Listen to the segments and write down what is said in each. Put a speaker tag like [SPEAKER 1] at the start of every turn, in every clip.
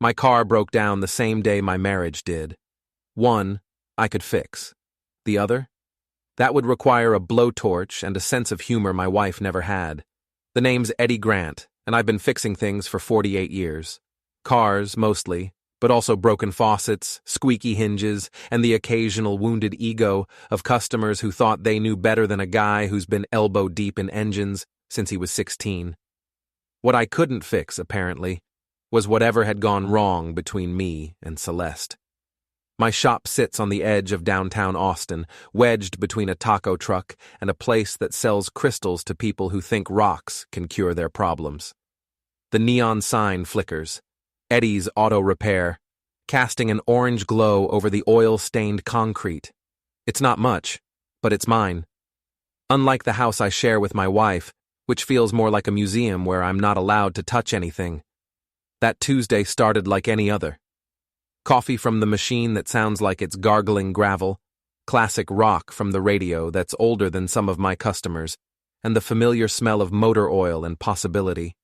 [SPEAKER 1] My car broke down the same day my marriage did. One, I could fix. The other? That would require a blowtorch and a sense of humor my wife never had. The name's Eddie Grant, and I've been fixing things for 48 years. Cars, mostly, but also broken faucets, squeaky hinges, and the occasional wounded ego of customers who thought they knew better than a guy who's been elbow-deep in engines since he was 16. What I couldn't fix, apparently, was whatever had gone wrong between me and Celeste. My shop sits on the edge of downtown Austin, wedged between a taco truck and a place that sells crystals to people who think rocks can cure their problems. The neon sign flickers. Eddie's Auto Repair, casting an orange glow over the oil-stained concrete. It's not much, but it's mine. Unlike the house I share with my wife, which feels more like a museum where I'm not allowed to touch anything. That Tuesday started like any other. Coffee from the machine that sounds like it's gargling gravel, classic rock from the radio that's older than some of my customers, and the familiar smell of motor oil and possibility.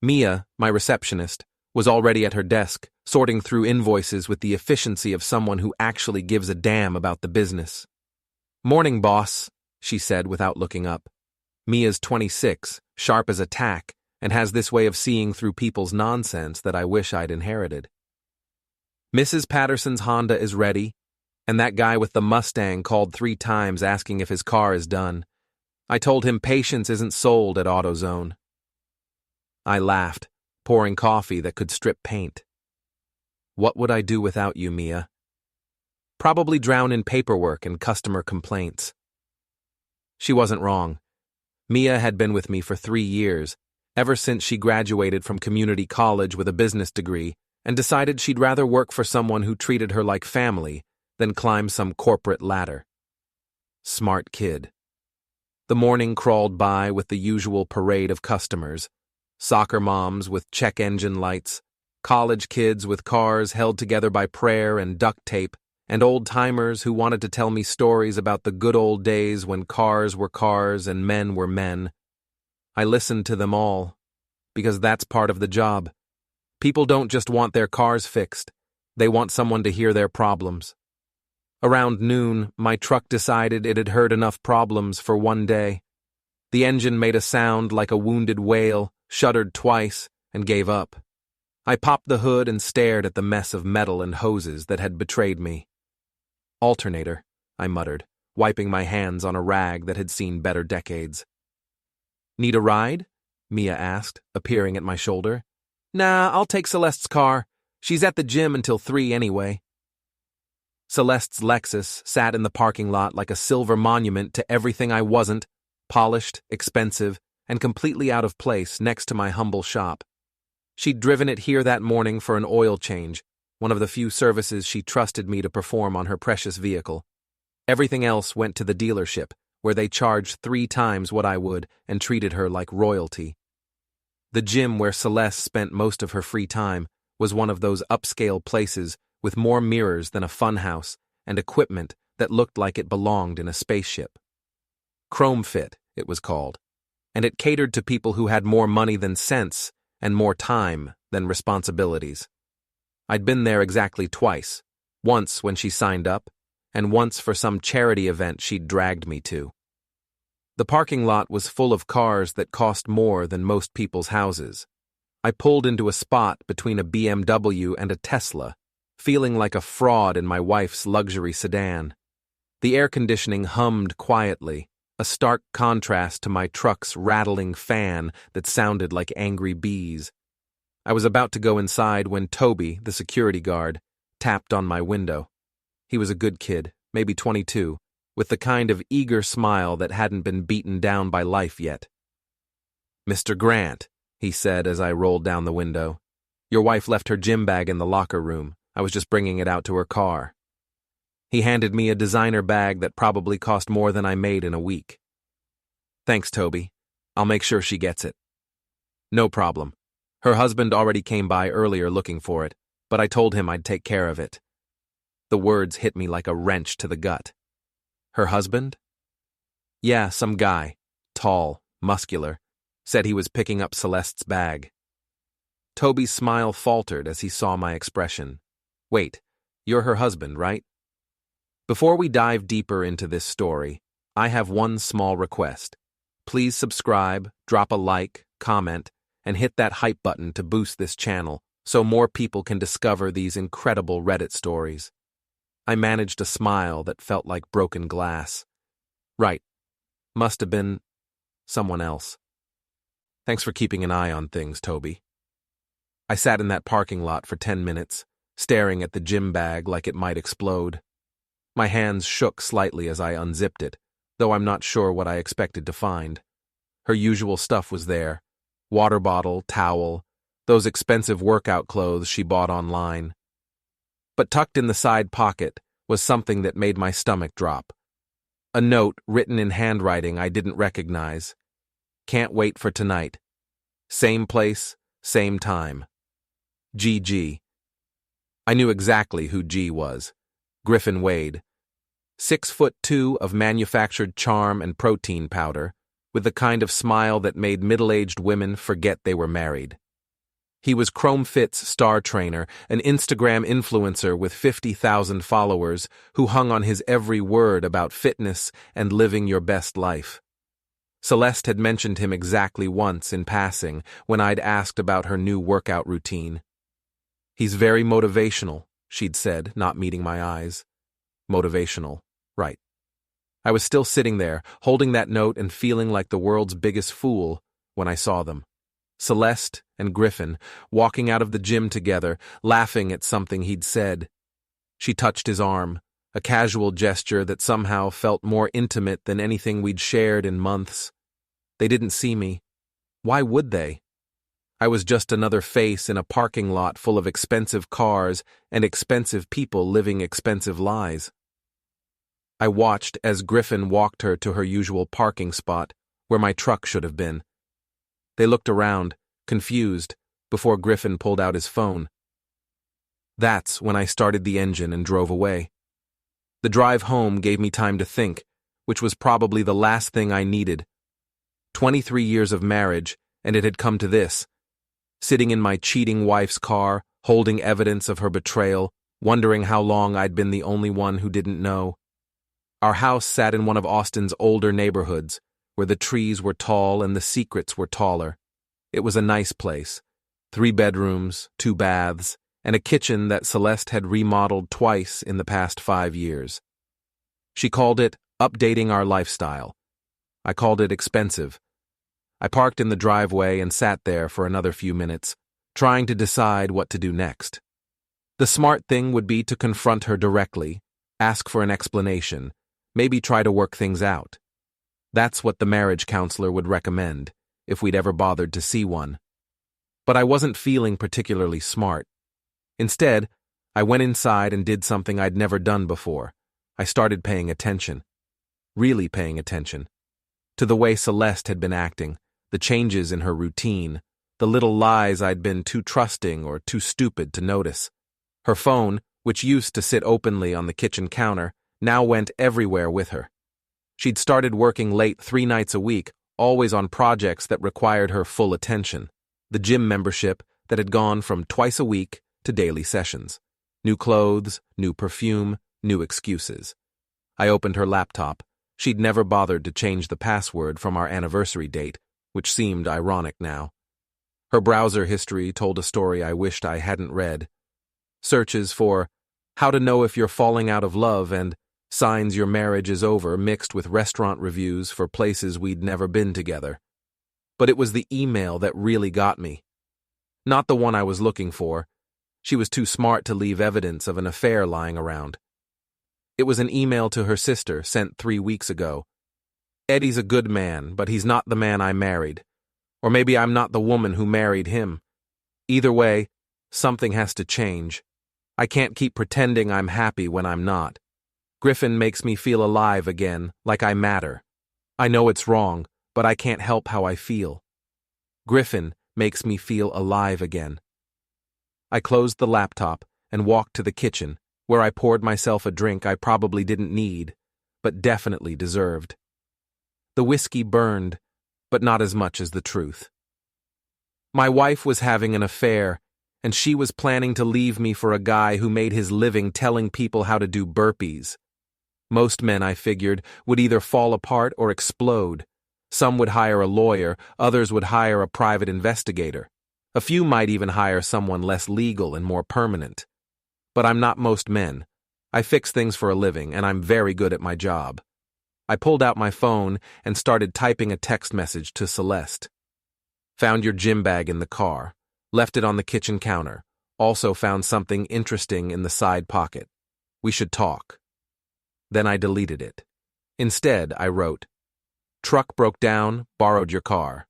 [SPEAKER 1] Mia, my receptionist, was already at her desk, sorting through invoices with the efficiency of someone who actually gives a damn about the business. "Morning, boss," she said without looking up. Mia's 26, sharp as a tack, and has this way of seeing through people's nonsense that I wish I'd inherited. "Mrs. Patterson's Honda is ready, and that guy with the Mustang called 3 times asking if his car is done. I told him patience isn't sold at AutoZone." I laughed, pouring coffee that could strip paint. "What would I do without you, Mia?" "Probably drown in paperwork and customer complaints." She wasn't wrong. Mia had been with me for 3 years, ever since she graduated from community college with a business degree, and decided she'd rather work for someone who treated her like family than climb some corporate ladder. Smart kid. The morning crawled by with the usual parade of customers: soccer moms with check engine lights, college kids with cars held together by prayer and duct tape, and old-timers who wanted to tell me stories about the good old days when cars were cars and men were men. I listened to them all, because that's part of the job. People don't just want their cars fixed, they want someone to hear their problems. Around noon, my truck decided it had heard enough problems for one day. The engine made a sound like a wounded whale, shuddered twice, and gave up. I popped the hood and stared at the mess of metal and hoses that had betrayed me. "Alternator," I muttered, wiping my hands on a rag that had seen better decades. "Need a ride?" Mia asked, appearing at my shoulder. "Nah, I'll take Celeste's car. She's at the gym until 3 anyway." Celeste's Lexus sat in the parking lot like a silver monument to everything I wasn't, polished, expensive, and completely out of place next to my humble shop. She'd driven it here that morning for an oil change, one of the few services she trusted me to perform on her precious vehicle. Everything else went to the dealership, where they charged 3 times what I would and treated her like royalty. The gym where Celeste spent most of her free time was one of those upscale places with more mirrors than a funhouse and equipment that looked like it belonged in a spaceship. Chrome Fit, it was called, and it catered to people who had more money than sense and more time than responsibilities. I'd been there exactly twice, once when she signed up, and once for some charity event she'd dragged me to. The parking lot was full of cars that cost more than most people's houses. I pulled into a spot between a BMW and a Tesla, feeling like a fraud in my wife's luxury sedan. The air conditioning hummed quietly, a stark contrast to my truck's rattling fan that sounded like angry bees. I was about to go inside when Toby, the security guard, tapped on my window. He was a good kid, maybe 22, with the kind of eager smile that hadn't been beaten down by life yet. "Mr. Grant," he said as I rolled down the window. "Your wife left her gym bag in the locker room. I was just bringing it out to her car." He handed me a designer bag that probably cost more than I made in a week. "Thanks, Toby. I'll make sure she gets it." "No problem. Her husband already came by earlier looking for it, but I told him I'd take care of it." The words hit me like a wrench to the gut. Her husband? Yeah, some guy, tall, muscular, said he was picking up Celeste's bag. Toby's smile faltered as he saw my expression. Wait, you're her husband, right? Before we dive deeper into this story, I have one small request. Please subscribe, drop a like, comment, and hit that hype button to boost this channel so more people can discover these incredible Reddit stories. I managed a smile that felt like broken glass. Right. Must have been someone else. Thanks for keeping an eye on things, Toby. I sat in that parking lot for 10 minutes, staring at the gym bag like it might explode. My hands shook slightly as I unzipped it, though I'm not sure what I expected to find. Her usual stuff was there: water bottle, towel, those expensive workout clothes she bought online. But tucked in the side pocket was something that made my stomach drop. A note written in handwriting I didn't recognize. Can't wait for tonight. Same place, same time. GG. I knew exactly who G was. Griffin Wade. 6'2" of manufactured charm and protein powder, with the kind of smile that made middle-aged women forget they were married. He was Chrome Fit's star trainer, an Instagram influencer with 50,000 followers who hung on his every word about fitness and living your best life. Celeste had mentioned him exactly once in passing when I'd asked about her new workout routine. He's very motivational, she'd said, not meeting my eyes. Motivational, right. I was still sitting there, holding that note and feeling like the world's biggest fool when I saw them. Celeste and Griffin walking out of the gym together, laughing at something he'd said. She touched his arm, a casual gesture that somehow felt more intimate than anything we'd shared in months. They didn't see me. Why would they? I was just another face in a parking lot full of expensive cars and expensive people living expensive lives. I watched as Griffin walked her to her usual parking spot, where my truck should have been. They looked around, confused, before Griffin pulled out his phone. That's when I started the engine and drove away. The drive home gave me time to think, which was probably the last thing I needed. 23 years of marriage, and it had come to this. Sitting in my cheating wife's car, holding evidence of her betrayal, wondering how long I'd been the only one who didn't know. Our house sat in one of Austin's older neighborhoods, where the trees were tall and the secrets were taller. It was a nice place. 3 bedrooms, 2 baths, and a kitchen that Celeste had remodeled twice in the past 5 years. She called it updating our lifestyle. I called it expensive. I parked in the driveway and sat there for another few minutes, trying to decide what to do next. The smart thing would be to confront her directly, ask for an explanation, maybe try to work things out. That's what the marriage counselor would recommend, if we'd ever bothered to see one. But I wasn't feeling particularly smart. Instead, I went inside and did something I'd never done before. I started paying attention. Really paying attention. To the way Celeste had been acting, the changes in her routine, the little lies I'd been too trusting or too stupid to notice. Her phone, which used to sit openly on the kitchen counter, now went everywhere with her. She'd started working late 3 nights a week, always on projects that required her full attention. The gym membership that had gone from twice a week to daily sessions. New clothes, new perfume, new excuses. I opened her laptop. She'd never bothered to change the password from our anniversary date, which seemed ironic now. Her browser history told a story I wished I hadn't read. Searches for how to know if you're falling out of love and signs your marriage is over mixed with restaurant reviews for places we'd never been together. But it was the email that really got me. Not the one I was looking for. She was too smart to leave evidence of an affair lying around. It was an email to her sister sent 3 weeks ago. Eddie's a good man, but he's not the man I married. Or maybe I'm not the woman who married him. Either way, something has to change. I can't keep pretending I'm happy when I'm not. Griffin makes me feel alive again, like I matter. I know it's wrong, but I can't help how I feel. Griffin makes me feel alive again. I closed the laptop and walked to the kitchen, where I poured myself a drink I probably didn't need, but definitely deserved. The whiskey burned, but not as much as the truth. My wife was having an affair, and she was planning to leave me for a guy who made his living telling people how to do burpees. Most men, I figured, would either fall apart or explode. Some would hire a lawyer, others would hire a private investigator. A few might even hire someone less legal and more permanent. But I'm not most men. I fix things for a living, and I'm very good at my job. I pulled out my phone and started typing a text message to Celeste. Found your gym bag in the car. Left it on the kitchen counter. Also found something interesting in the side pocket. We should talk. Then I deleted it. Instead, I wrote, "Truck broke down, borrowed your car.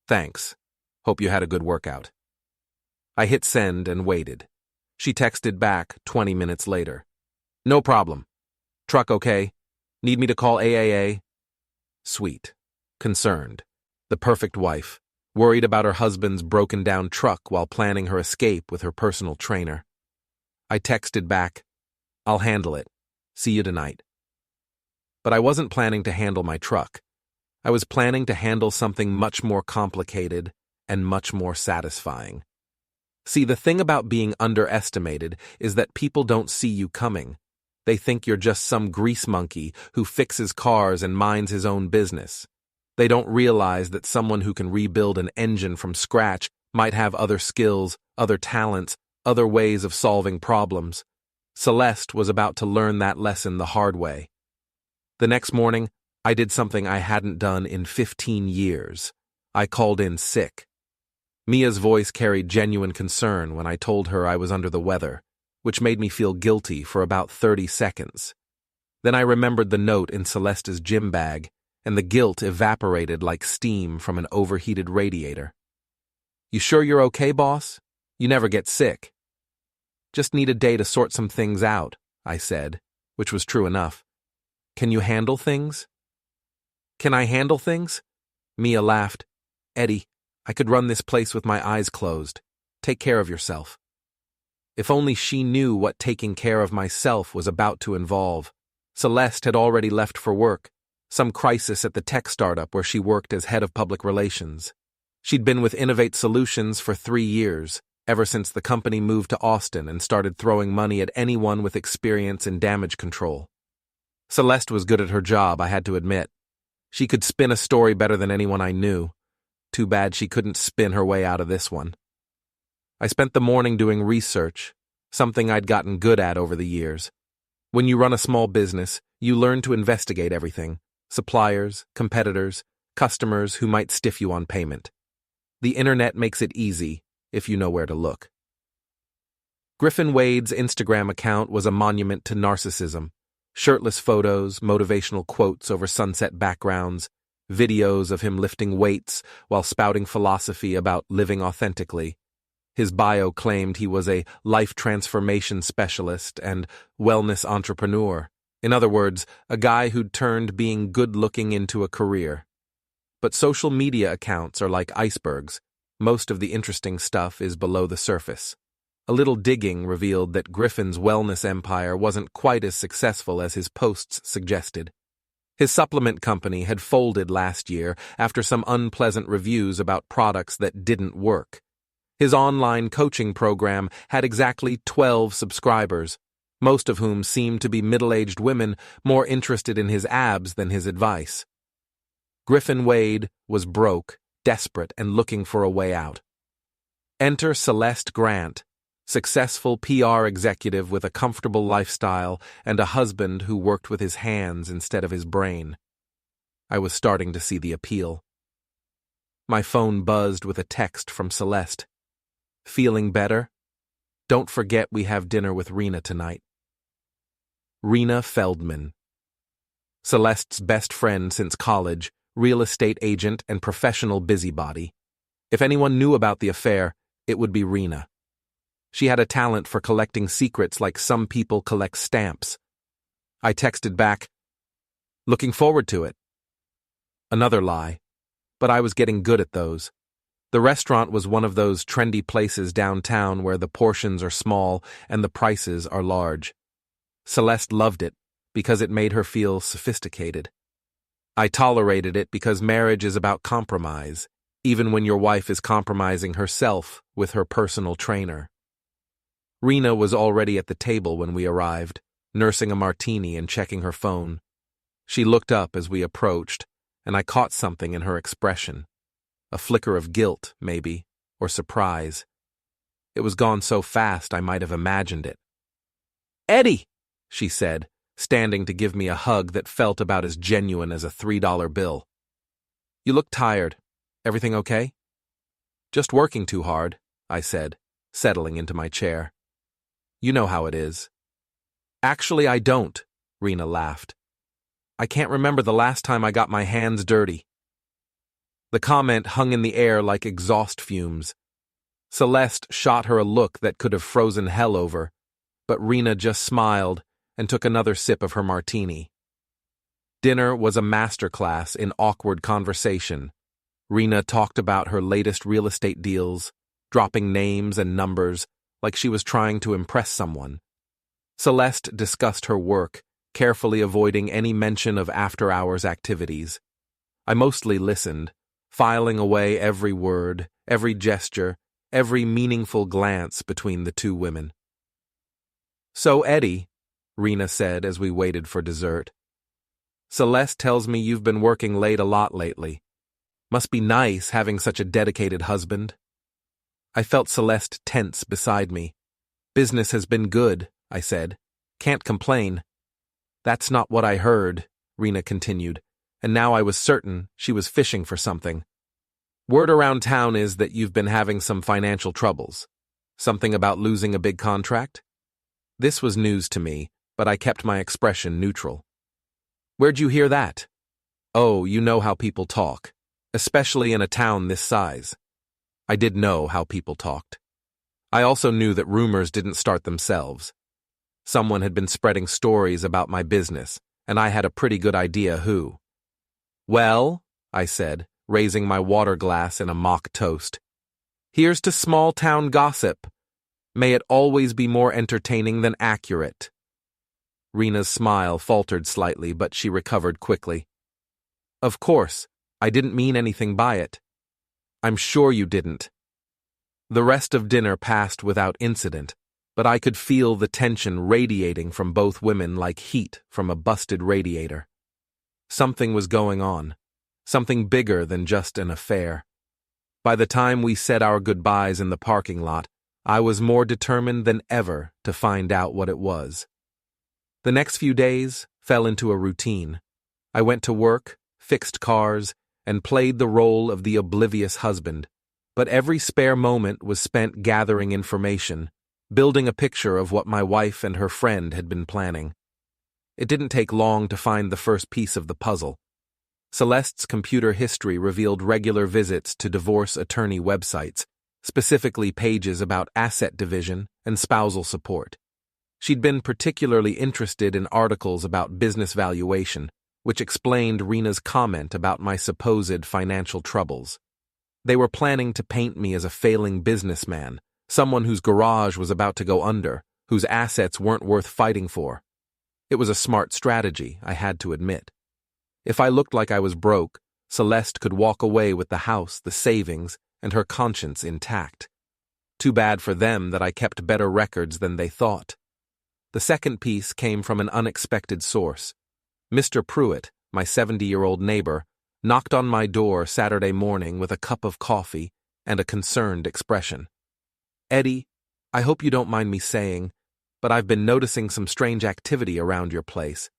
[SPEAKER 1] Thanks. Hope you had a good workout." I hit send and waited. She texted back 20 minutes later. "No problem. Truck okay? Need me to call AAA?" Sweet. Concerned. The perfect wife. Worried about her husband's broken-down truck while planning her escape with her personal trainer. I texted back, "I'll handle it. See you tonight." But I wasn't planning to handle my truck. I was planning to handle something much more complicated and much more satisfying. See, the thing about being underestimated is that people don't see you coming. They think you're just some grease monkey who fixes cars and minds his own business. They don't realize that someone who can rebuild an engine from scratch might have other skills, other talents, other ways of solving problems. Celeste was about to learn that lesson the hard way. The next morning, I did something I hadn't done in 15 years. I called in sick. Mia's voice carried genuine concern when I told her I was under the weather, which made me feel guilty for about 30 seconds. Then I remembered the note in Celeste's gym bag, and the guilt evaporated like steam from an overheated radiator. "You sure you're okay, boss? You never get sick." "Just need a day to sort some things out," I said, which was true enough. "Can you handle things?" "Can I handle things?" Mia laughed. "Eddie, I could run this place with my eyes closed. Take care of yourself." If only she knew what taking care of myself was about to involve. Celeste had already left for work, some crisis at the tech startup where she worked as head of public relations. She'd been with Innovate Solutions for 3 years, ever since the company moved to Austin and started throwing money at anyone with experience in damage control. Celeste was good at her job, I had to admit. She could spin a story better than anyone I knew. Too bad she couldn't spin her way out of this one. I spent the morning doing research, something I'd gotten good at over the years. When you run a small business, you learn to investigate everything: suppliers, competitors, customers who might stiff you on payment. The internet makes it easy if you know where to look. Griffin Wade's Instagram account was a monument to narcissism. Shirtless photos, motivational quotes over sunset backgrounds, videos of him lifting weights while spouting philosophy about living authentically. His bio claimed he was a life transformation specialist and wellness entrepreneur. In other words, a guy who'd turned being good-looking into a career. But social media accounts are like icebergs. Most of the interesting stuff is below the surface. A little digging revealed that Griffin's wellness empire wasn't quite as successful as his posts suggested. His supplement company had folded last year after some unpleasant reviews about products that didn't work. His online coaching program had exactly 12 subscribers, most of whom seemed to be middle-aged women more interested in his abs than his advice. Griffin Wade was broke, desperate, and looking for a way out. Enter Celeste Grant, successful PR executive with a comfortable lifestyle and a husband who worked with his hands instead of his brain. I was starting to see the appeal. My phone buzzed with a text from Celeste. "Feeling better? Don't forget we have dinner with Rina tonight." Rina Feldman. Celeste's best friend since college, real estate agent and professional busybody. If anyone knew about the affair, it would be Rina. She had a talent for collecting secrets like some people collect stamps. I texted back, "Looking forward to it." Another lie, but I was getting good at those. The restaurant was one of those trendy places downtown where the portions are small and the prices are large. Celeste loved it because it made her feel sophisticated. I tolerated it because marriage is about compromise. even when your wife is compromising herself with her personal trainer. Rina was already at the table when we arrived, nursing a martini and checking her phone. She looked up as we approached, and I caught something in her expression. A flicker of guilt, maybe, or surprise. It was gone so fast I might have imagined it. "Eddie," she said, standing to give me a hug that felt about as genuine as a $3 bill. "You look tired. Everything okay?" "Just working too hard," I said, settling into my chair. "You know how it is." "Actually, I don't," Rina laughed. "I can't remember the last time I got my hands dirty." The comment hung in the air like exhaust fumes. Celeste shot her a look that could have frozen hell over, but Rina just smiled and took another sip of her martini. Dinner was a masterclass in awkward conversation. Rina talked about her latest real estate deals, dropping names and numbers like she was trying to impress someone. Celeste discussed her work, carefully avoiding any mention of after-hours activities. I mostly listened, filing away every word, every gesture, every meaningful glance between the two women. "So, Eddie," Rina said as we waited for dessert, "Celeste tells me you've been working late a lot lately. Must be nice having such a dedicated husband." I felt Celeste tense beside me. "Business has been good," I said. "Can't complain." "That's not what I heard," Rina continued, and now I was certain she was fishing for something. "Word around town is that you've been having some financial troubles. Something about losing a big contract?" This was news to me, but I kept my expression neutral. "Where'd you hear that?" "Oh, you know how people talk, especially in a town this size." I did know how people talked. I also knew that rumors didn't start themselves. Someone had been spreading stories about my business, and I had a pretty good idea who. "Well," I said, raising my water glass in a mock toast, "here's to small-town gossip. May it always be more entertaining than accurate." Rina's smile faltered slightly, but she recovered quickly. "Of course, I didn't mean anything by it." "I'm sure you didn't." The rest of dinner passed without incident, but I could feel the tension radiating from both women like heat from a busted radiator. Something was going on, something bigger than just an affair. By the time we said our goodbyes in the parking lot, I was more determined than ever to find out what it was. The next few days fell into a routine. I went to work, fixed cars, and played the role of the oblivious husband, but every spare moment was spent gathering information, building a picture of what my wife and her friend had been planning. It didn't take long to find the first piece of the puzzle. Celeste's computer history revealed regular visits to divorce attorney websites, specifically pages about asset division and spousal support. She'd been particularly interested in articles about business valuation, which explained Rina's comment about my supposed financial troubles. They were planning to paint me as a failing businessman, someone whose garage was about to go under, whose assets weren't worth fighting for. It was a smart strategy, I had to admit. If I looked like I was broke, Celeste could walk away with the house, the savings, and her conscience intact. Too bad for them that I kept better records than they thought. The second piece came from an unexpected source. Mr. Pruitt, my 70-year-old neighbor, knocked on my door Saturday morning with a cup of coffee and a concerned expression. "Eddie, I hope you don't mind me saying, but I've been noticing some strange activity around your place."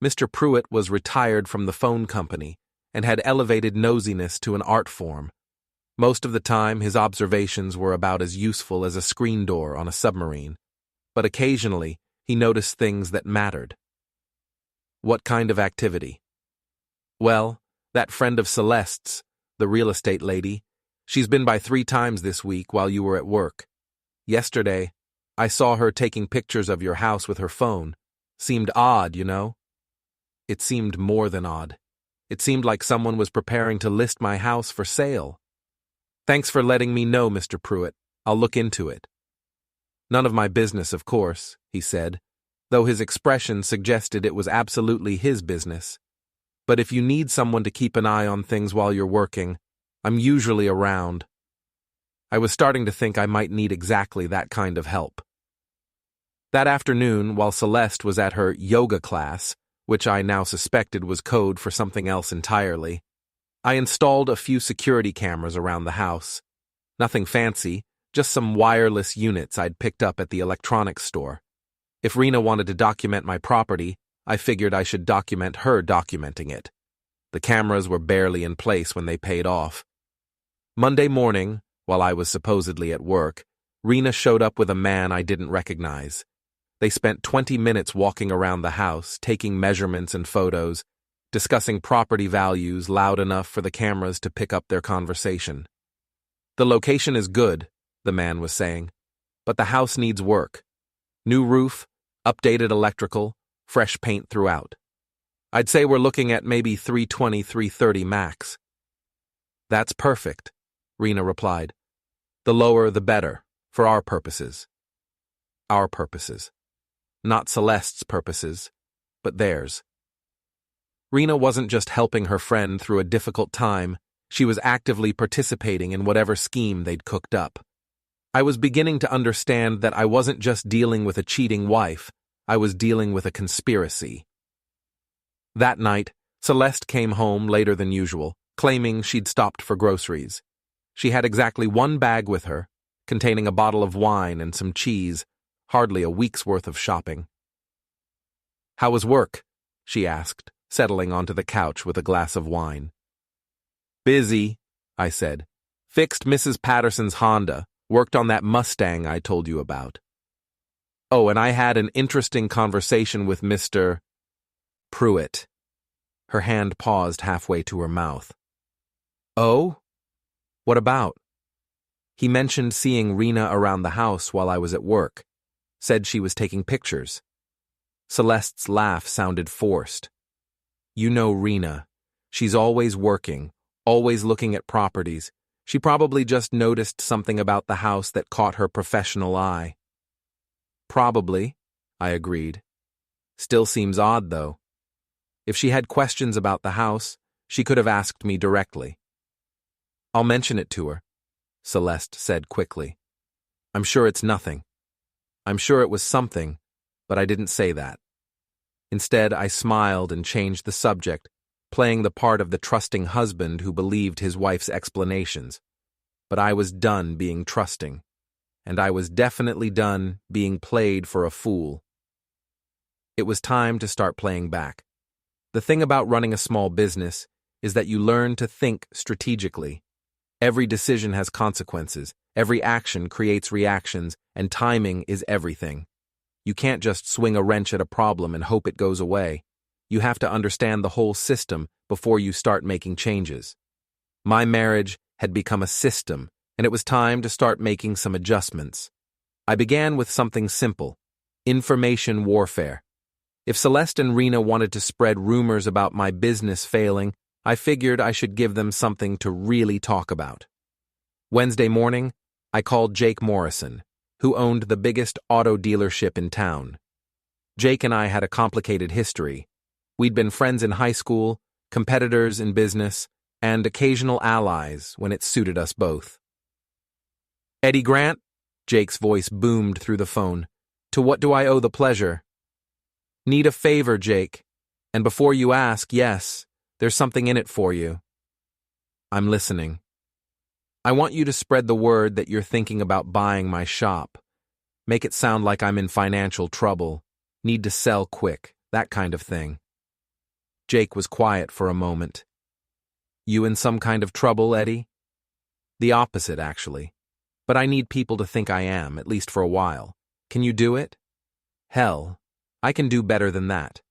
[SPEAKER 1] Mr. Pruitt was retired from the phone company and had elevated nosiness to an art form. Most of the time, his observations were about as useful as a screen door on a submarine, but occasionally he noticed things that mattered. "What kind of activity?" "Well, that friend of Celeste's, the real estate lady, she's been by 3 times this week while you were at work. Yesterday, I saw her taking pictures of your house with her phone. Seemed odd, you know?" It seemed more than odd. It seemed like someone was preparing to list my house for sale. "Thanks for letting me know, Mr. Pruitt. I'll look into it." "None of my business, of course," he said, though his expression suggested it was absolutely his business. "But if you need someone to keep an eye on things while you're working, I'm usually around. I was starting to think I might need exactly that kind of help. That afternoon, while Celeste was at her yoga class, which I now suspected was code for something else entirely, I installed a few security cameras around the house. Nothing fancy, just some wireless units I'd picked up at the electronics store. If Rina wanted to document my property, I figured I should document her documenting it. The cameras were barely in place when they paid off. Monday morning, while I was supposedly at work, Rina showed up with a man I didn't recognize. They spent 20 minutes walking around the house, taking measurements and photos, discussing property values loud enough for the cameras to pick up their conversation. The location is good, the man was saying, but the house needs work. New roof, updated electrical, fresh paint throughout. I'd say we're looking at maybe $320, $330 max. That's perfect, Rina replied. The lower the better, for our purposes. Our purposes. Not Celeste's purposes, but theirs. Rina wasn't just helping her friend through a difficult time, she was actively participating in whatever scheme they'd cooked up. I was beginning to understand that I wasn't just dealing with a cheating wife, I was dealing with a conspiracy. That night, Celeste came home later than usual, claiming she'd stopped for groceries. She had exactly one bag with her, containing a bottle of wine and some cheese, hardly a week's worth of shopping. "How was work?" she asked, settling onto the couch with a glass of wine. "Busy," I said. "Fixed Mrs. Patterson's Honda, worked on that Mustang I told you about. Oh, and I had an interesting conversation with Mr. Pruitt." Her hand paused halfway to her mouth. "Oh? What about?" "He mentioned seeing Rina around the house while I was at work. Said she was taking pictures." Celeste's laugh sounded forced. "You know Rina. She's always working, always looking at properties. She probably just noticed something about the house that caught her professional eye." "Probably," I agreed. "Still seems odd, though. If she had questions about the house, she could have asked me directly." "I'll mention it to her," Celeste said quickly. "I'm sure it's nothing. I'm sure it was something, but I didn't say that." Instead, I smiled and changed the subject, playing the part of the trusting husband who believed his wife's explanations. But I was done being trusting, and I was definitely done being played for a fool. It was time to start playing back. The thing about running a small business is that you learn to think strategically. Every decision has consequences, every action creates reactions, and timing is everything. You can't just swing a wrench at a problem and hope it goes away. You have to understand the whole system before you start making changes. My marriage had become a system, and it was time to start making some adjustments. I began with something simple: information warfare. If Celeste and Rina wanted to spread rumors about my business failing, I figured I should give them something to really talk about. Wednesday morning, I called Jake Morrison, who owned the biggest auto dealership in town. Jake and I had a complicated history. We'd been friends in high school, competitors in business, and occasional allies when it suited us both. "Eddie Grant?" Jake's voice boomed through the phone. "To what do I owe the pleasure?" "Need a favor, Jake. And before you ask, yes, there's something in it for you." "I'm listening." "I want you to spread the word that you're thinking about buying my shop. Make it sound like I'm in financial trouble, need to sell quick, that kind of thing." Jake was quiet for a moment. "You in some kind of trouble, Eddie?" "The opposite, actually. But I need people to think I am, at least for a while. Can you do it?" "Hell, I can do better than that.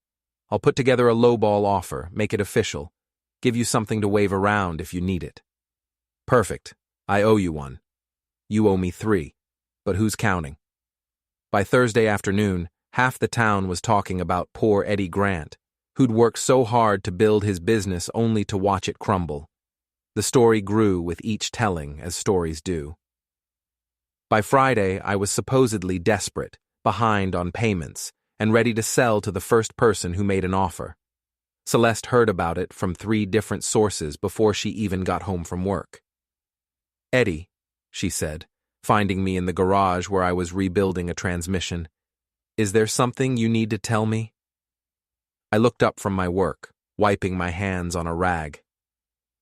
[SPEAKER 1] I'll put together a lowball offer, make it official, give you something to wave around if you need it." "Perfect. I owe you one. You owe me 3. But who's counting?" By Thursday afternoon, half the town was talking about poor Eddie Grant, who'd worked so hard to build his business only to watch it crumble. The story grew with each telling, as stories do. By Friday, I was supposedly desperate, behind on payments, and ready to sell to the first person who made an offer. Celeste heard about it from 3 different sources before she even got home from work. Eddie, she said, finding me in the garage where I was rebuilding a transmission. Is there something you need to tell me? I looked up from my work, wiping my hands on a rag.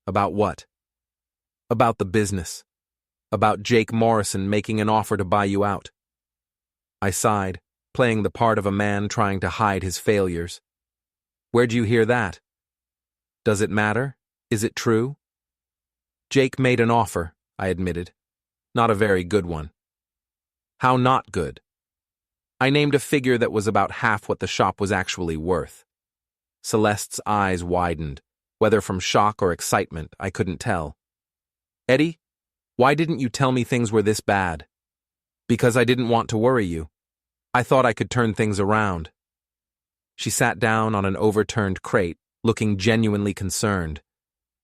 [SPEAKER 1] About what? About the business. About Jake Morrison making an offer to buy you out. I sighed, playing the part of a man trying to hide his failures. Where'd you hear that? Does it matter? Is it true? Jake made an offer, I admitted. Not a very good one. How not good? I named a figure that was about half what the shop was actually worth. Celeste's eyes widened. Whether from shock or excitement, I couldn't tell. Eddie, why didn't you tell me things were this bad? Because I didn't want to worry you. I thought I could turn things around. She sat down on an overturned crate, looking genuinely concerned.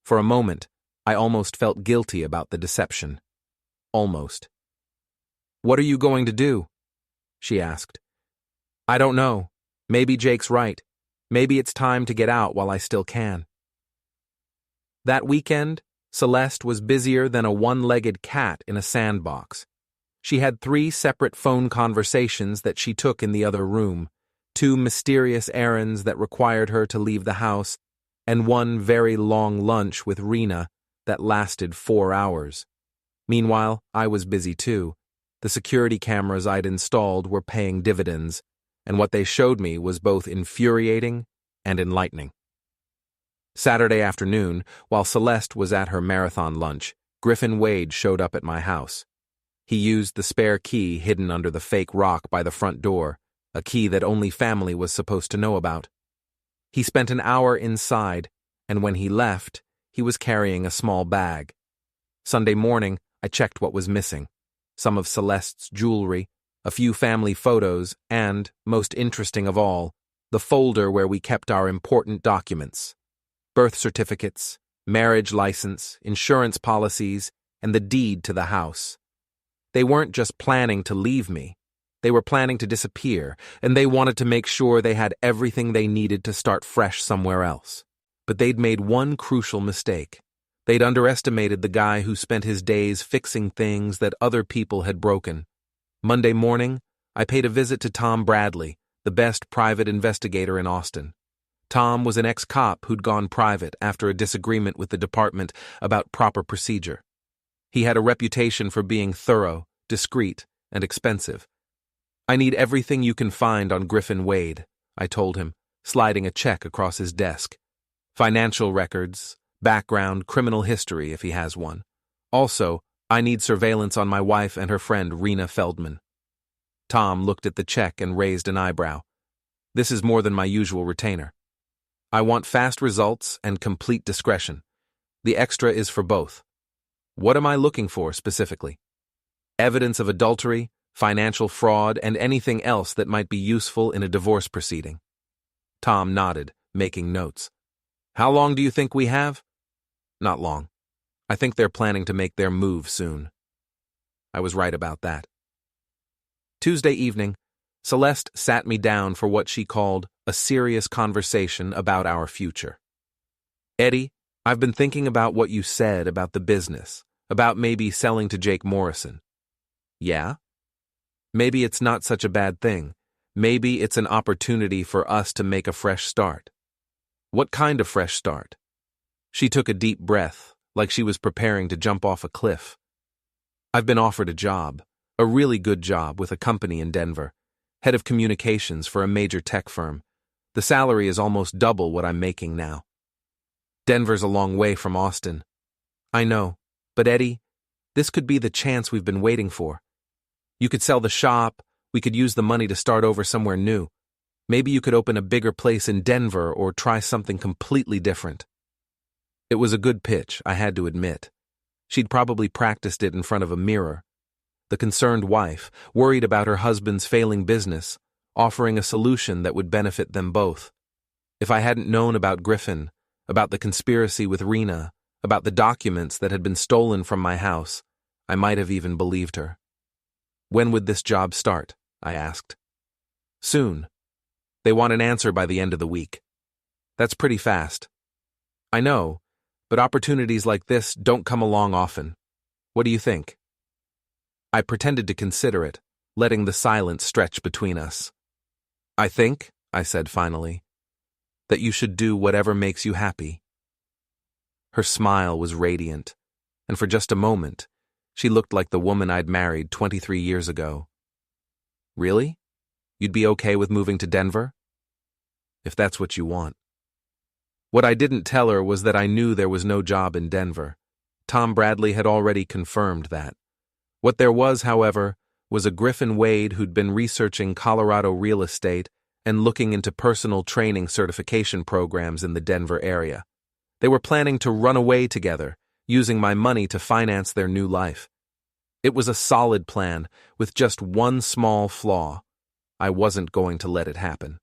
[SPEAKER 1] For a moment, I almost felt guilty about the deception. Almost. What are you going to do? She asked. I don't know. Maybe Jake's right. Maybe it's time to get out while I still can. That weekend, Celeste was busier than a one-legged cat in a sandbox. She had 3 separate phone conversations that she took in the other room, 2 mysterious errands that required her to leave the house, and 1 very long lunch with Rina that lasted 4 hours. Meanwhile, I was busy too. The security cameras I'd installed were paying dividends, and what they showed me was both infuriating and enlightening. Saturday afternoon, while Celeste was at her marathon lunch, Griffin Wade showed up at my house. He used the spare key hidden under the fake rock by the front door, a key that only family was supposed to know about. He spent an hour inside, and when he left, he was carrying a small bag. Sunday morning, I checked what was missing. Some of Celeste's jewelry, a few family photos, and, most interesting of all, the folder where we kept our important documents. Birth certificates, marriage license, insurance policies, and the deed to the house. They weren't just planning to leave me. They were planning to disappear, and they wanted to make sure they had everything they needed to start fresh somewhere else. But they'd made one crucial mistake. They'd underestimated the guy who spent his days fixing things that other people had broken. Monday morning, I paid a visit to Tom Bradley, the best private investigator in Austin. Tom was an ex-cop who'd gone private after a disagreement with the department about proper procedure. He had a reputation for being thorough, discreet, and expensive. I need everything you can find on Griffin Wade, I told him, sliding a check across his desk. Financial records, background, criminal history if he has one. Also, I need surveillance on my wife and her friend Rina Feldman. Tom looked at the check and raised an eyebrow. This is more than my usual retainer. I want fast results and complete discretion. The extra is for both. What am I looking for specifically? Evidence of adultery, financial fraud, and anything else that might be useful in a divorce proceeding. Tom nodded, making notes. How long do you think we have? Not long. I think they're planning to make their move soon. I was right about that. Tuesday evening, Celeste sat me down for what she called a serious conversation about our future. Eddie, I've been thinking about what you said about the business, about maybe selling to Jake Morrison. Yeah? Maybe it's not such a bad thing. Maybe it's an opportunity for us to make a fresh start. What kind of fresh start? She took a deep breath, like she was preparing to jump off a cliff. I've been offered a job, a really good job with a company in Denver, head of communications for a major tech firm. The salary is almost double what I'm making now. Denver's a long way from Austin. I know, but Eddie, this could be the chance we've been waiting for. You could sell the shop, we could use the money to start over somewhere new. Maybe you could open a bigger place in Denver or try something completely different. It was a good pitch, I had to admit. She'd probably practiced it in front of a mirror. The concerned wife, worried about her husband's failing business, offering a solution that would benefit them both. If I hadn't known about Griffin, about the conspiracy with Rina, about the documents that had been stolen from my house, I might have even believed her. When would this job start? I asked. Soon. They want an answer by the end of the week. That's pretty fast. I know, but opportunities like this don't come along often. What do you think? I pretended to consider it, letting the silence stretch between us. I think, I said finally, that you should do whatever makes you happy. Her smile was radiant, and for just a moment, she looked like the woman I'd married 23 years ago. Really? You'd be okay with moving to Denver? If that's what you want. What I didn't tell her was that I knew there was no job in Denver. Tom Bradley had already confirmed that. What there was, however, was a Griffin Wade who'd been researching Colorado real estate and looking into personal training certification programs in the Denver area. They were planning to run away together, using my money to finance their new life. It was a solid plan, with just one small flaw. I wasn't going to let it happen.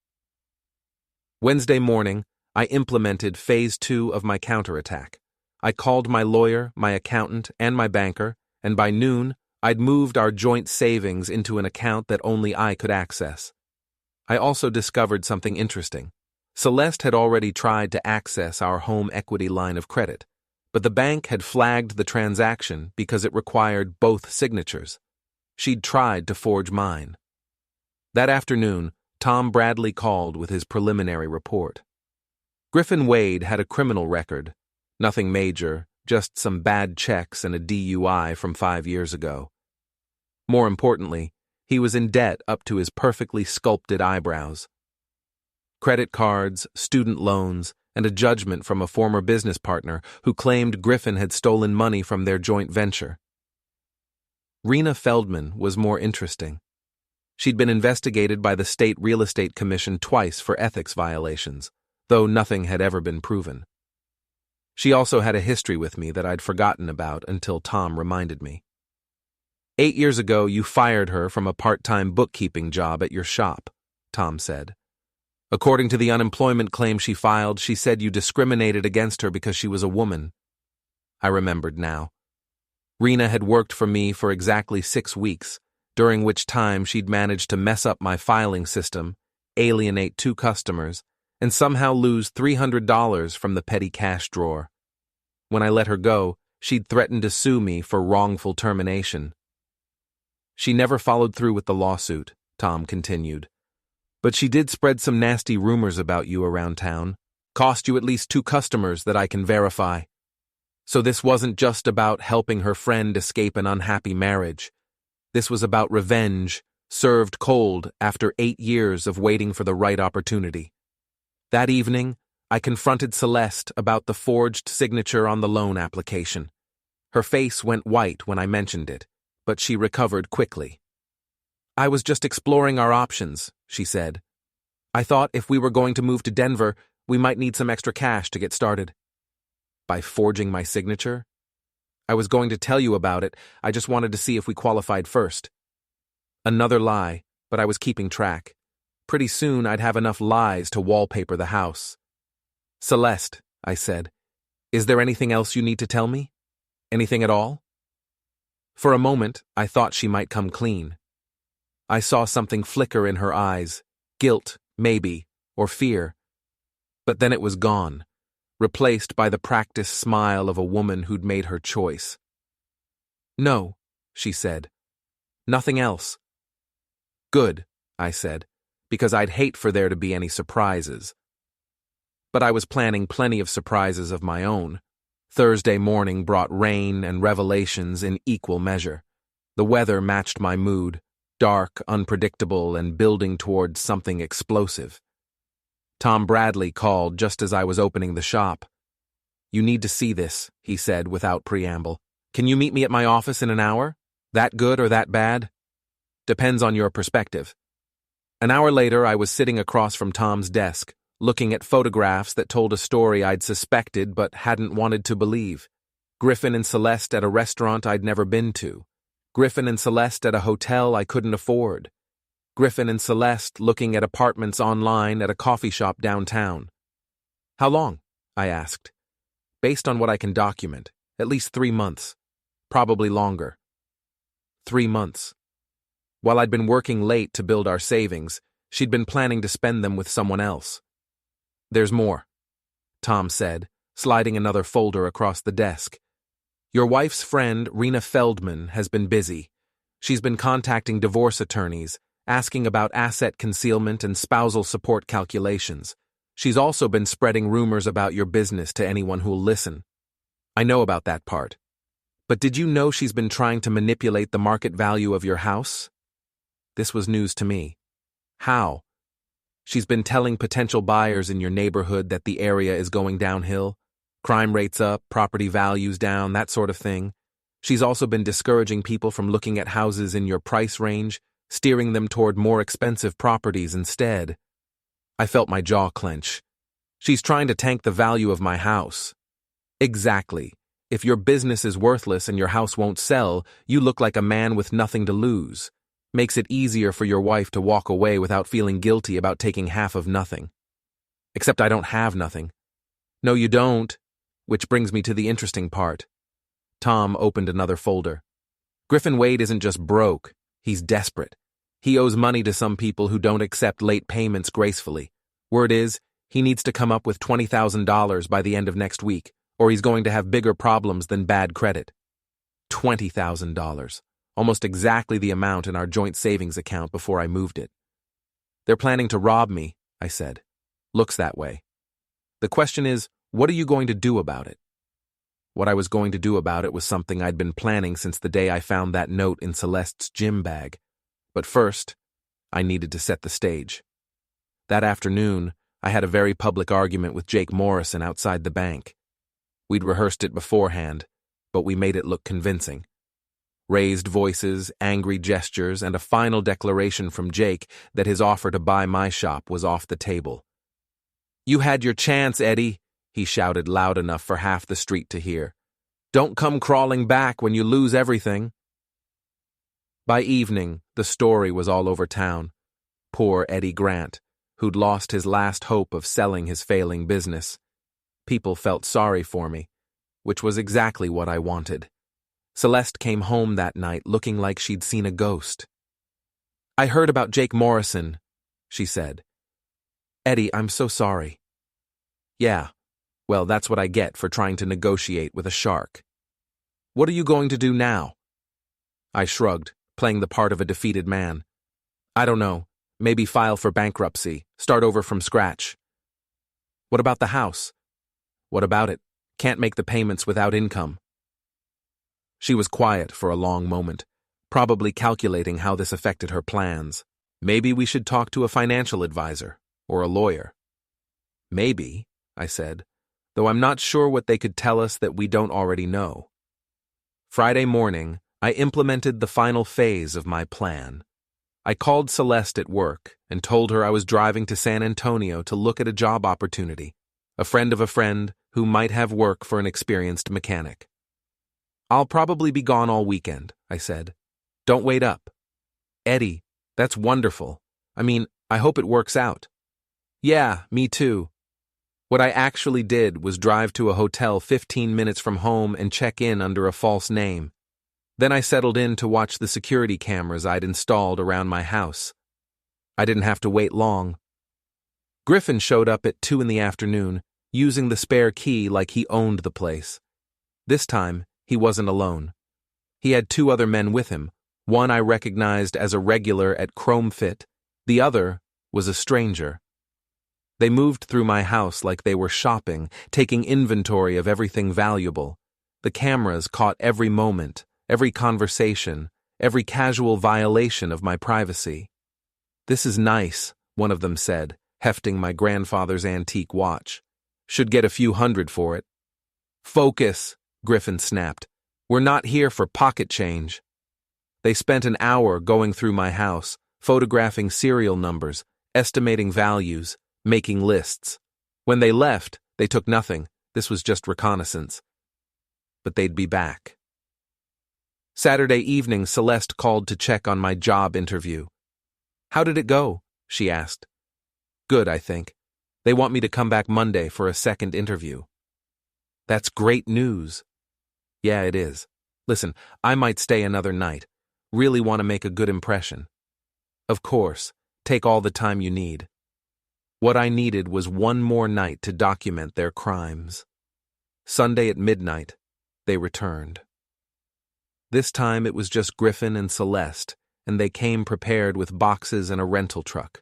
[SPEAKER 1] Wednesday morning, I implemented Phase 2 of my counterattack. I called my lawyer, my accountant, and my banker, and by noon, I'd moved our joint savings into an account that only I could access. I also discovered something interesting. Celeste had already tried to access our home equity line of credit, but the bank had flagged the transaction because it required both signatures. She'd tried to forge mine. That afternoon, Tom Bradley called with his preliminary report. Griffin Wade had a criminal record. Nothing major, just some bad checks and a DUI from 5 years ago. More importantly, he was in debt up to his perfectly sculpted eyebrows. Credit cards, student loans, and a judgment from a former business partner who claimed Griffin had stolen money from their joint venture. Rina Feldman was more interesting. She'd been investigated by the State Real Estate Commission twice for ethics violations, though nothing had ever been proven. She also had a history with me that I'd forgotten about until Tom reminded me. 8 years ago, you fired her from a part-time bookkeeping job at your shop, Tom said. According to the unemployment claim she filed, she said you discriminated against her because she was a woman. I remembered now. Rina had worked for me for exactly 6 weeks, during which time she'd managed to mess up my filing system, alienate 2 customers, and somehow lose $300 from the petty cash drawer. When I let her go, she'd threatened to sue me for wrongful termination. She never followed through with the lawsuit, Tom continued. But she did spread some nasty rumors about you around town. Cost you at least 2 customers that I can verify. So this wasn't just about helping her friend escape an unhappy marriage. This was about revenge, served cold after 8 years of waiting for the right opportunity. That evening, I confronted Celeste about the forged signature on the loan application. Her face went white when I mentioned it, but she recovered quickly. I was just exploring our options, she said. I thought if we were going to move to Denver, we might need some extra cash to get started. By forging my signature? I was going to tell you about it, I just wanted to see if we qualified first. Another lie, but I was keeping track. Pretty soon I'd have enough lies to wallpaper the house. Celeste, I said, is there anything else you need to tell me? Anything at all? For a moment, I thought she might come clean. I saw something flicker in her eyes, guilt, maybe, or fear. But then it was gone, replaced by the practiced smile of a woman who'd made her choice. No, she said. Nothing else. Good, I said, because I'd hate for there to be any surprises. But I was planning plenty of surprises of my own. Thursday morning brought rain and revelations in equal measure. The weather matched my mood, dark, unpredictable, and building towards something explosive. Tom Bradley called just as I was opening the shop. You need to see this, he said without preamble. Can you meet me at my office in an hour? That good or that bad? Depends on your perspective. An hour later, I was sitting across from Tom's desk, looking at photographs that told a story I'd suspected but hadn't wanted to believe. Griffin and Celeste at a restaurant I'd never been to. Griffin and Celeste at a hotel I couldn't afford. Griffin and Celeste looking at apartments online at a coffee shop downtown. How long? I asked. Based on what I can document, at least 3 months. Probably longer. 3 months. While I'd been working late to build our savings, she'd been planning to spend them with someone else. There's more, Tom said, sliding another folder across the desk. Your wife's friend, Rina Feldman, has been busy. She's been contacting divorce attorneys, asking about asset concealment and spousal support calculations. She's also been spreading rumors about your business to anyone who'll listen. I know about that part. But did you know she's been trying to manipulate the market value of your house? This was news to me. How? She's been telling potential buyers in your neighborhood that the area is going downhill. Crime rates up, property values down, that sort of thing. She's also been discouraging people from looking at houses in your price range, steering them toward more expensive properties instead. I felt my jaw clench. She's trying to tank the value of my house. Exactly. If your business is worthless and your house won't sell, you look like a man with nothing to lose. Makes it easier for your wife to walk away without feeling guilty about taking half of nothing. Except I don't have nothing. No, you don't. Which brings me to the interesting part. Tom opened another folder. Griffin Wade isn't just broke, he's desperate. He owes money to some people who don't accept late payments gracefully. Word is, he needs to come up with $20,000 by the end of next week, or he's going to have bigger problems than bad credit. $20,000. Almost exactly the amount in our joint savings account before I moved it. They're planning to rob me, I said. Looks that way. The question is, what are you going to do about it? What I was going to do about it was something I'd been planning since the day I found that note in Celeste's gym bag. But first, I needed to set the stage. That afternoon, I had a very public argument with Jake Morrison outside the bank. We'd rehearsed it beforehand, but we made it look convincing. Raised voices, angry gestures, and a final declaration from Jake that his offer to buy my shop was off the table. "You had your chance, Eddie," he shouted loud enough for half the street to hear. "Don't come crawling back when you lose everything." By evening, the story was all over town. Poor Eddie Grant, who'd lost his last hope of selling his failing business. People felt sorry for me, which was exactly what I wanted. Celeste came home that night looking like she'd seen a ghost. "I heard about Jake Morrison," she said. "Eddie, I'm so sorry." "Yeah, well, that's what I get for trying to negotiate with a shark." "What are you going to do now?" I shrugged, playing the part of a defeated man. "I don't know. Maybe file for bankruptcy, start over from scratch." "What about the house?" "What about it? Can't make the payments without income." She was quiet for a long moment, probably calculating how this affected her plans. "Maybe we should talk to a financial advisor or a lawyer." "Maybe," I said, though I'm not sure what they could tell us that we don't already know. Friday morning, I implemented the final phase of my plan. I called Celeste at work and told her I was driving to San Antonio to look at a job opportunity, a friend of a friend who might have work for an experienced mechanic. "I'll probably be gone all weekend," I said. "Don't wait up." "Eddie, that's wonderful. I hope it works out." "Yeah, me too." What I actually did was drive to a hotel 15 minutes from home and check in under a false name. Then I settled in to watch the security cameras I'd installed around my house. I didn't have to wait long. Griffin showed up at 2 in the afternoon, using the spare key like he owned the place. This time, he wasn't alone. He had 2 other men with him. One I recognized as a regular at Chrome Fit. The other was a stranger. They moved through my house like they were shopping, taking inventory of everything valuable. The cameras caught every moment, every conversation, every casual violation of my privacy. "This is nice," one of them said, hefting my grandfather's antique watch. "Should get a few hundred for it." "Focus," Griffin snapped. "We're not here for pocket change." They spent an hour going through my house, photographing serial numbers, estimating values, making lists. When they left, they took nothing. This was just reconnaissance. But they'd be back. Saturday evening, Celeste called to check on my job interview. "How did it go?" she asked. "Good, I think. They want me to come back Monday for a second interview." "That's great news." "Yeah, it is. Listen, I might stay another night. Really want to make a good impression." "Of course. Take all the time you need." What I needed was one more night to document their crimes. Sunday at midnight, They returned. This time it was just Griffin and Celeste, and they came prepared with boxes and a rental truck.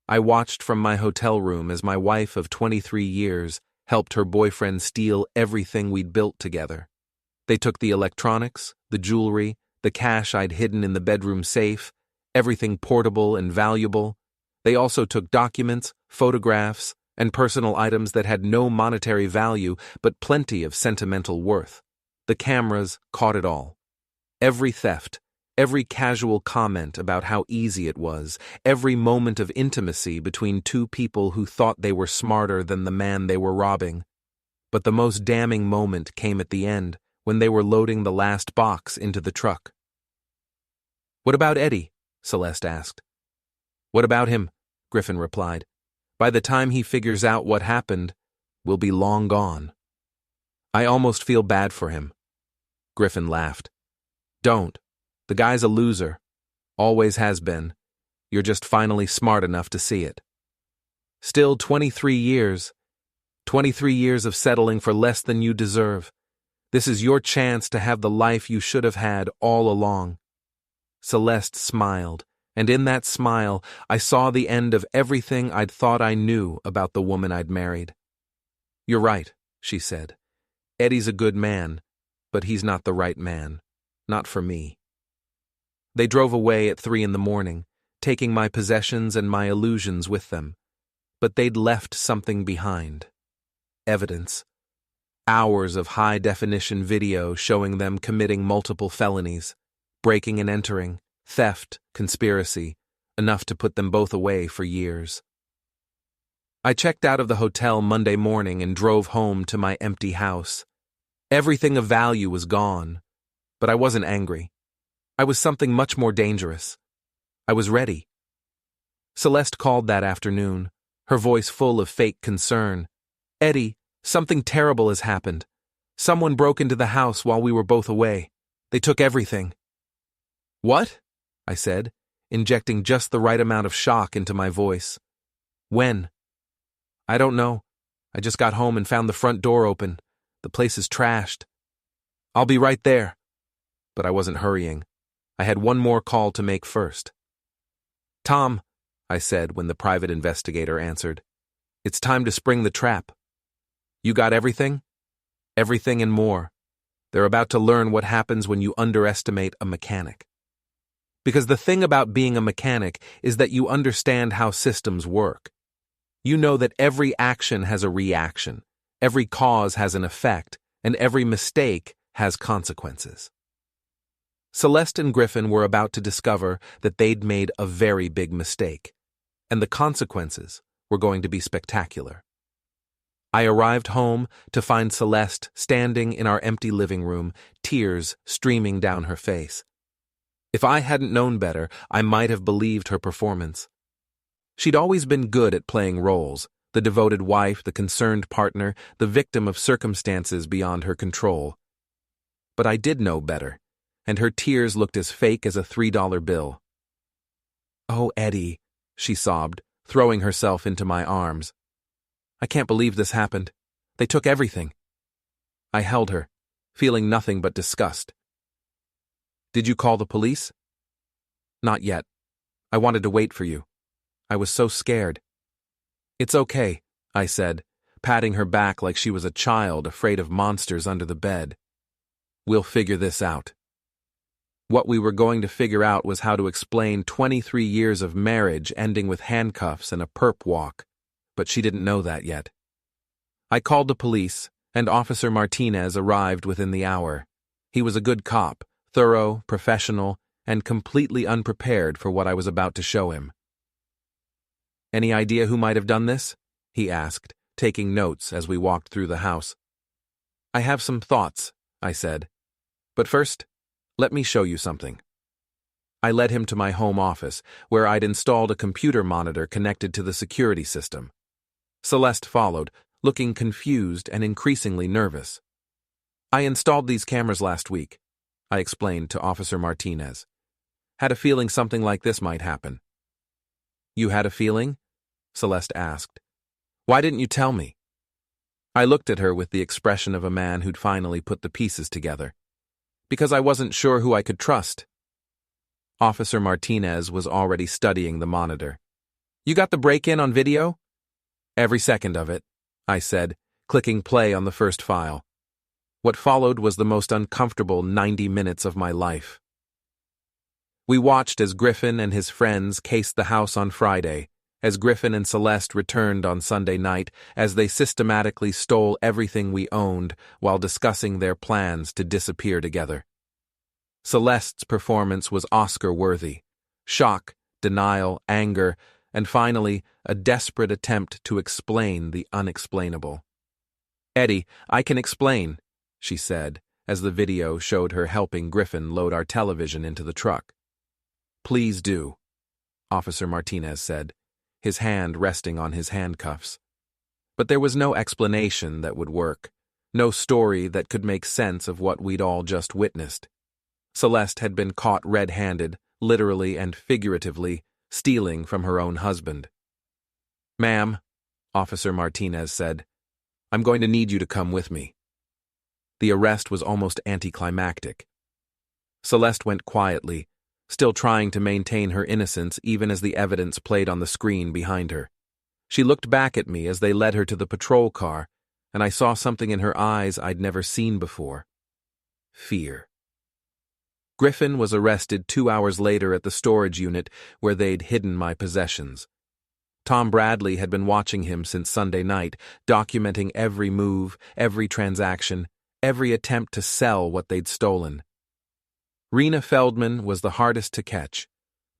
[SPEAKER 1] I watched from my hotel room as my wife of 23 years helped her boyfriend steal everything we'd built together. They took the electronics, the jewelry, the cash I'd hidden in the bedroom safe, everything portable and valuable. They also took documents, photographs, and personal items that had no monetary value but plenty of sentimental worth. The cameras caught it all. Every theft, every casual comment about how easy it was, every moment of intimacy between two people who thought they were smarter than the man they were robbing. But the most damning moment came at the end, when they were loading the last box into the truck. "What about Eddie?" Celeste asked. "What about him?" Griffin replied. "By the time he figures out what happened, we'll be long gone." "I almost feel bad for him." Griffin laughed. "Don't. The guy's a loser. Always has been. You're just finally smart enough to see it. Still 23 years. 23 years of settling for less than you deserve. This is your chance to have the life you should have had all along." Celeste smiled, and in that smile I saw the end of everything I'd thought I knew about the woman I'd married. "You're right," she said. "Eddie's a good man, but he's not the right man. Not for me." They drove away at 3 a.m, taking my possessions and my illusions with them. But they'd left something behind. Evidence. Hours of high-definition video showing them committing multiple felonies, breaking and entering, theft, conspiracy, enough to put them both away for years. I checked out of the hotel Monday morning and drove home to my empty house. Everything of value was gone, but I wasn't angry. I was something much more dangerous. I was ready. Celeste called that afternoon, her voice full of fake concern. "Eddie, something terrible has happened. Someone broke into the house while we were both away. They took everything." "What?" I said, injecting just the right amount of shock into my voice. "When?" "I don't know. I just got home and found the front door open. The place is trashed." "I'll be right there." But I wasn't hurrying. I had one more call to make first. "Tom," I said when the private investigator answered, "it's time to spring the trap." "You got everything?" "Everything and more. They're about to learn what happens when you underestimate a mechanic." Because the thing about being a mechanic is that you understand how systems work. You know that every action has a reaction, every cause has an effect, and every mistake has consequences. Celeste and Griffin were about to discover that they'd made a very big mistake, and the consequences were going to be spectacular. I arrived home to find Celeste standing in our empty living room, tears streaming down her face. If I hadn't known better, I might have believed her performance. She'd always been good at playing roles, the devoted wife, the concerned partner, the victim of circumstances beyond her control. But I did know better, and her tears looked as fake as a $3 bill. "Oh, Eddie," she sobbed, throwing herself into my arms. "I can't believe this happened. They took everything." I held her, feeling nothing but disgust. "Did you call the police?" "Not yet. I wanted to wait for you. I was so scared." "It's okay," I said, patting her back like she was a child afraid of monsters under the bed. "We'll figure this out." What we were going to figure out was how to explain 23 years of marriage ending with handcuffs and a perp walk, but she didn't know that yet. I called the police, and Officer Martinez arrived within the hour. He was a good cop, thorough, professional, and completely unprepared for what I was about to show him. "Any idea who might have done this?" he asked, taking notes as we walked through the house. "I have some thoughts," I said. "But first, let me show you something." I led him to my home office, where I'd installed a computer monitor connected to the security system. Celeste followed, looking confused and increasingly nervous. "I installed these cameras last week," I explained to Officer Martinez. "Had a feeling something like this might happen." "You had a feeling?" Celeste asked. "Why didn't you tell me?" I looked at her with the expression of a man who'd finally put the pieces together. Because I wasn't sure who I could trust. Officer Martinez was already studying the monitor. "You got the break-in on video?" "Every second of it," I said, clicking play on the first file. What followed was the most uncomfortable 90 minutes of my life. We watched as Griffin and his friends cased the house on Friday, as Griffin and Celeste returned on Sunday night, as they systematically stole everything we owned while discussing their plans to disappear together. Celeste's performance was Oscar-worthy. Shock, denial, anger, and finally, a desperate attempt to explain the unexplainable. "Eddie, I can explain," she said, as the video showed her helping Griffin load our television into the truck. "Please do," Officer Martinez said, his hand resting on his handcuffs. But there was no explanation that would work, no story that could make sense of what we'd all just witnessed. Celeste had been caught red-handed, literally and figuratively, stealing from her own husband. "Ma'am," Officer Martinez said, "I'm going to need you to come with me." The arrest was almost anticlimactic. Celeste went quietly, still trying to maintain her innocence even as the evidence played on the screen behind her. She looked back at me as they led her to the patrol car, and I saw something in her eyes I'd never seen before. Fear. Griffin was arrested 2 hours later at the storage unit where they'd hidden my possessions. Tom Bradley had been watching him since Sunday night, documenting every move, every transaction, every attempt to sell what they'd stolen. Rina Feldman was the hardest to catch,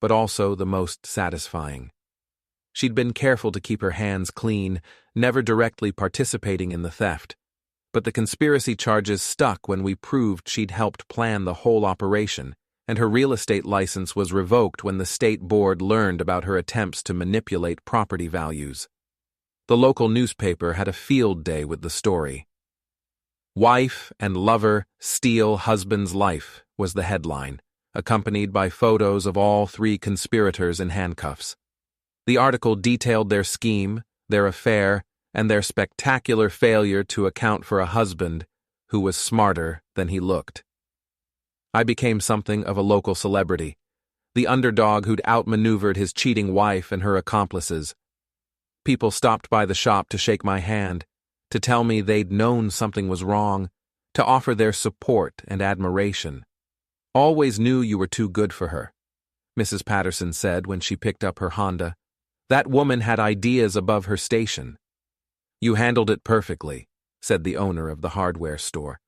[SPEAKER 1] but also the most satisfying. She'd been careful to keep her hands clean, never directly participating in the theft. But the conspiracy charges stuck when we proved she'd helped plan the whole operation, and her real estate license was revoked when the state board learned about her attempts to manipulate property values. The local newspaper had a field day with the story. "Wife and lover steal husband's life" was the headline, accompanied by photos of all 3 conspirators in handcuffs. The article detailed their scheme, their affair, and their spectacular failure to account for a husband who was smarter than he looked. I became something of a local celebrity, the underdog who'd outmaneuvered his cheating wife and her accomplices. People stopped by the shop to shake my hand, to tell me they'd known something was wrong, to offer their support and admiration. "Always knew you were too good for her," Mrs. Patterson said when she picked up her Honda. "That woman had ideas above her station." "You handled it perfectly," said the owner of the hardware store.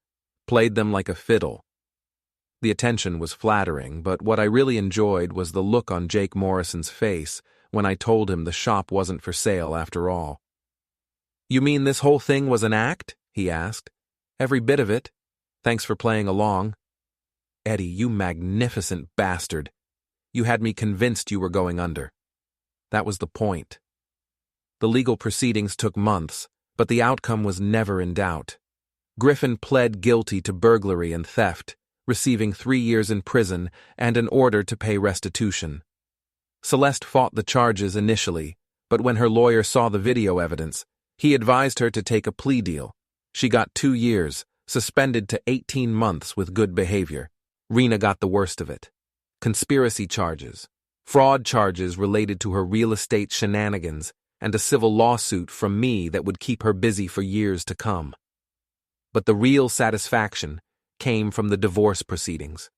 [SPEAKER 1] "Played them like a fiddle." The attention was flattering, but what I really enjoyed was the look on Jake Morrison's face when I told him the shop wasn't for sale after all. "You mean this whole thing was an act?" he asked. "Every bit of it. Thanks for playing along." "Eddie, you magnificent bastard. You had me convinced you were going under." That was the point. The legal proceedings took months, but the outcome was never in doubt. Griffin pled guilty to burglary and theft, receiving 3 years in prison and an order to pay restitution. Celeste fought the charges initially, but when her lawyer saw the video evidence, he advised her to take a plea deal. She got 2 years, suspended to 18 months with good behavior. Rina got the worst of it. Conspiracy charges, fraud charges related to her real estate shenanigans, and a civil lawsuit from me that would keep her busy for years to come. But the real satisfaction came from the divorce proceedings.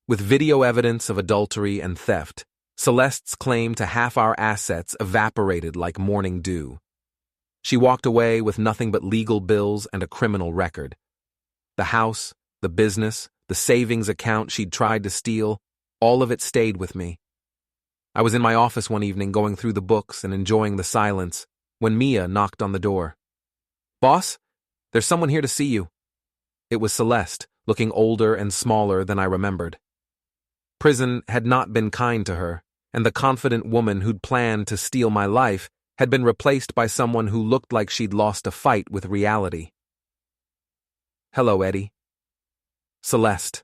[SPEAKER 1] With video evidence of adultery and theft, Celeste's claim to half our assets evaporated like morning dew. She walked away with nothing but legal bills and a criminal record. The house, the business, the savings account she'd tried to steal, all of it stayed with me. I was in my office one evening going through the books and enjoying the silence when Mia knocked on the door. "Boss, there's someone here to see you." It was Celeste, looking older and smaller than I remembered. Prison had not been kind to her, and the confident woman who'd planned to steal my life had been replaced by someone who looked like she'd lost a fight with reality. "Hello, Eddie." "Celeste."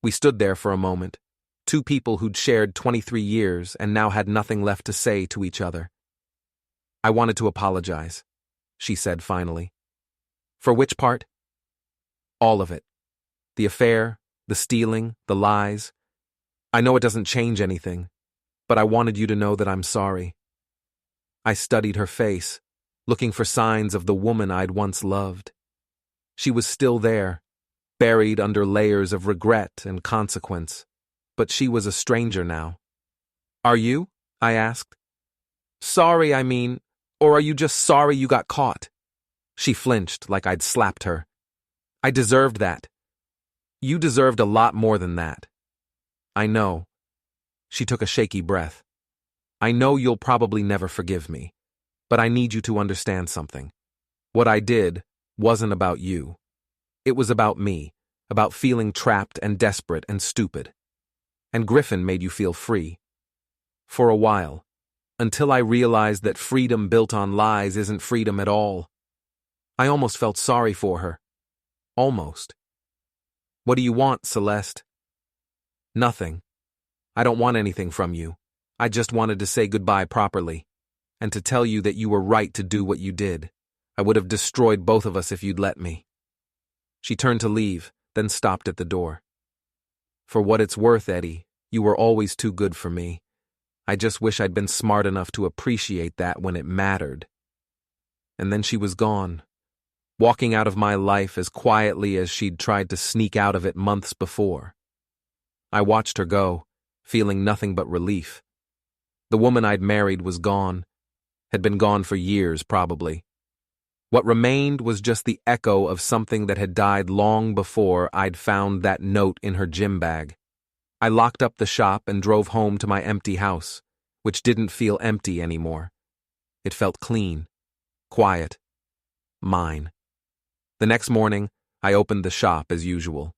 [SPEAKER 1] We stood there for a moment, 2 people who'd shared 23 years and now had nothing left to say to each other. "I wanted to apologize," she said finally. For which part? All of it. The affair, the stealing, the lies. I know it doesn't change anything, but I wanted you to know that I'm sorry. I studied her face, looking for signs of the woman I'd once loved. She was still there, buried under layers of regret and consequence, but she was a stranger now. Are you? I asked. Sorry, I mean, or are you just sorry you got caught? She flinched like I'd slapped her. I deserved that. You deserved a lot more than that. I know. She took a shaky breath. I know you'll probably never forgive me, but I need you to understand something. What I did wasn't about you. It was about me, about feeling trapped and desperate and stupid. And Griffin made you feel free. For a while, until I realized that freedom built on lies isn't freedom at all. I almost felt sorry for her. Almost. What do you want, Celeste? Nothing. I don't want anything from you. I just wanted to say goodbye properly, and to tell you that you were right to do what you did. I would have destroyed both of us if you'd let me. She turned to leave, then stopped at the door. For what it's worth, Eddie, you were always too good for me. I just wish I'd been smart enough to appreciate that when it mattered. And then she was gone, walking out of my life as quietly as she'd tried to sneak out of it months before. I watched her go, feeling nothing but relief. The woman I'd married was gone, had been gone for years probably. What remained was just the echo of something that had died long before I'd found that note in her gym bag. I locked up the shop and drove home to my empty house, which didn't feel empty anymore. It felt clean, quiet, mine. The next morning, I opened the shop as usual.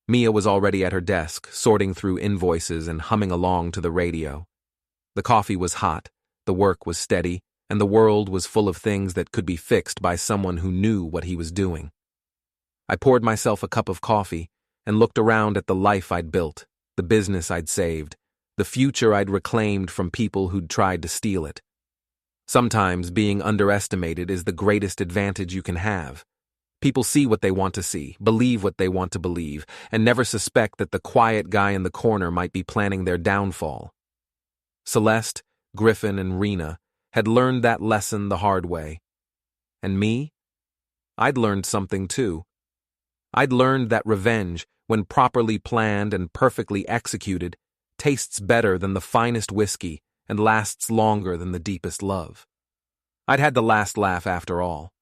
[SPEAKER 1] Mia was already at her desk, sorting through invoices and humming along to the radio. The coffee was hot, the work was steady, and the world was full of things that could be fixed by someone who knew what he was doing. I poured myself a cup of coffee and looked around at the life I'd built, the business I'd saved, the future I'd reclaimed from people who'd tried to steal it. Sometimes being underestimated is the greatest advantage you can have. People see what they want to see, believe what they want to believe, and never suspect that the quiet guy in the corner might be planning their downfall. Celeste, Griffin, and Rina had learned that lesson the hard way. And me? I'd learned something too. I'd learned that revenge, when properly planned and perfectly executed, tastes better than the finest whiskey and lasts longer than the deepest love. I'd had the last laugh after all.